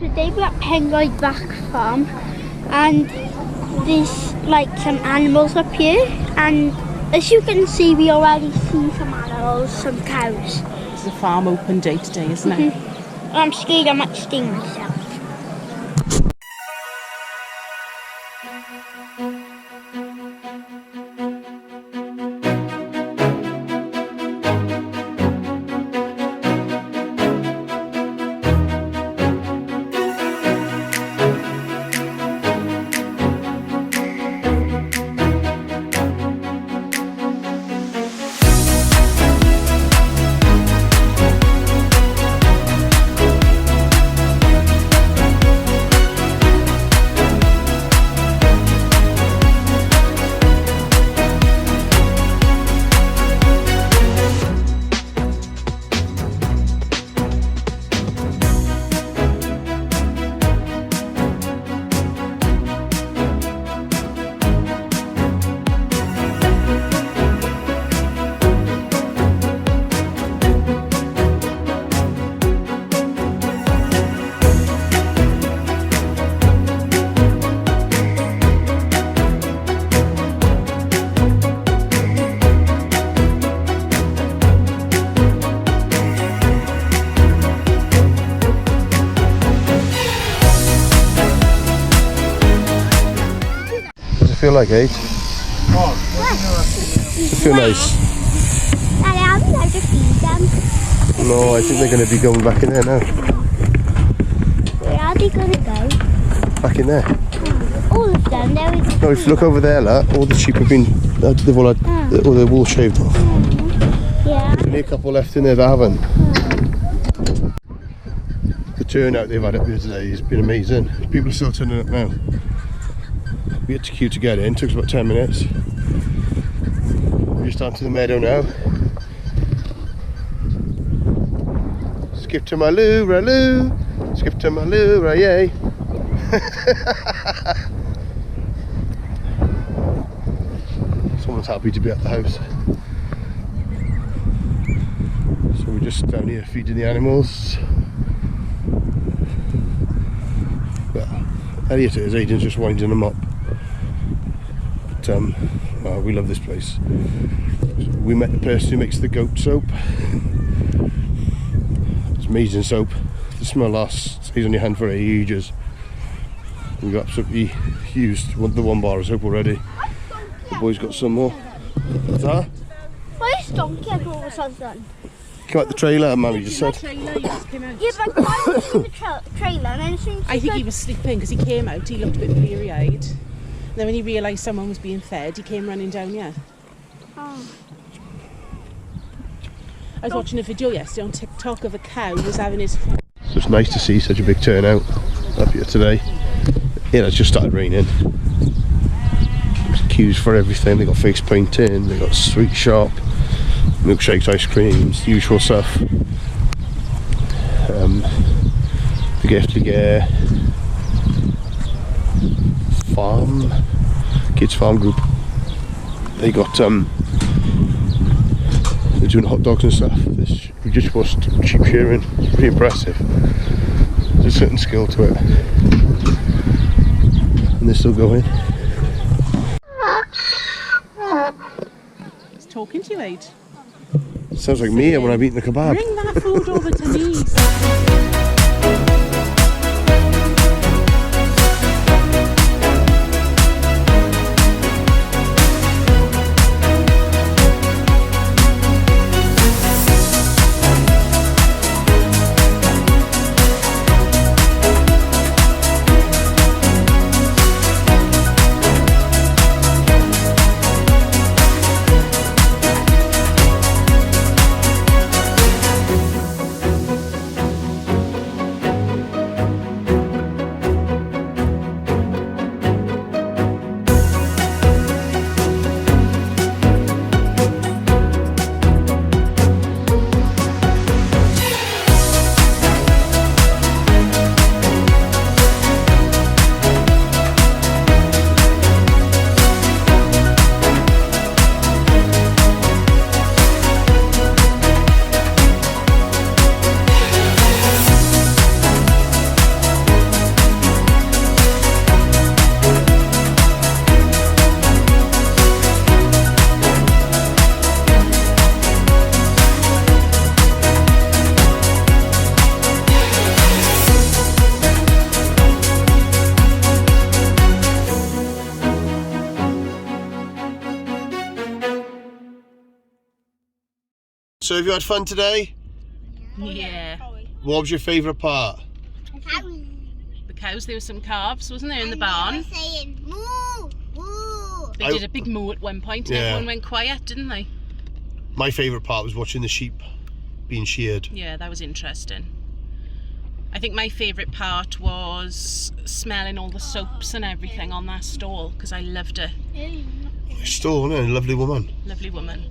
Today we're at Pencoed Fach farm, and there's like some animals up here, and as you can see we already see some animals, some cows. It's a farm open day today, isn't it? I'm scared I might sting myself. Feel like, eh? Feel nice. Daddy, I'm going to feed them. No, I think they're going to be going back in there now. Where are they going to go? Back in there. All of them. No, if you look over there, all the sheep have been, they've all had all their wool shaved off. Yeah. There's only a couple left in there that haven't. The turnout they've had up here today has been amazing. People are still turning up now. We had to queue to get in, took us about 10 minutes. We're just onto the meadow now. Skip to my loo, ra-loo. Skip to my loo, ra-yay. Someone's happy to be at the house. So we're just down here feeding the animals. Well, Elliot is, Aiden's just winding them up. We love this place. We met the person who makes the goat soap. It's amazing soap. The smell lasts, stays on your hand for ages. We've absolutely used the one bar of soap already. The boys got some more. What's that? Why is donkey all of a sudden? Came out the trailer, Mummy just said. He just came out. Yeah, but why was he in the trailer and then since I think he was sleeping because he came out, he looked a bit bleary-eyed. Then when he realised someone was being fed, he came running down here. Oh. I was watching a video yesterday on TikTok of a cow who was having his... So it's nice to see such a big turnout up here today. Yeah, it's just started raining. There's queues for everything. They got face painting, they got sweet shop, milkshakes, ice creams, the usual stuff. The gift farm, kids farm group. They got they're doing hot dogs and stuff. This we just watched sheep shearing. It's pretty impressive. There's a certain skill to it, and they're still going. He's talking to you, Aid. Sounds like me when I'm eating the kebab. Bring that food over to me. So have you had fun today? Yeah. What was your favourite part? The cows, there were some calves, wasn't there, in the barn? Saying moo, moo. They did a big moo at one point and everyone went quiet, didn't they? My favourite part was watching the sheep being sheared. Yeah, that was interesting. I think my favourite part was smelling all the soaps and everything on that stall because I loved it. Still, a lovely woman. Lovely woman.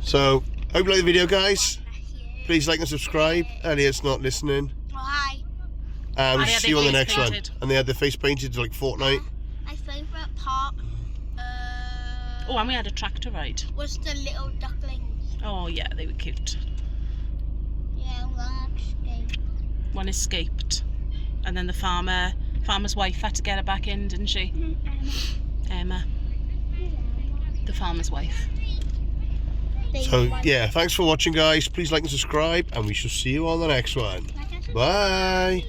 So, hope you like the video, guys. Please like and subscribe. Elliot's not listening. Hi. We'll had see you on the their next face one. painted. And they had their face painted like fortnight. My favourite part Oh, and we had a tractor ride. was the little ducklings. Oh yeah, they were cute. Yeah, one escaped. One escaped. And then the farmer's wife had to get her back in, didn't she? Emma. The farmer's wife. So, yeah, thanks for watching, guys. Please like and subscribe, and we shall see you on the next one. Bye.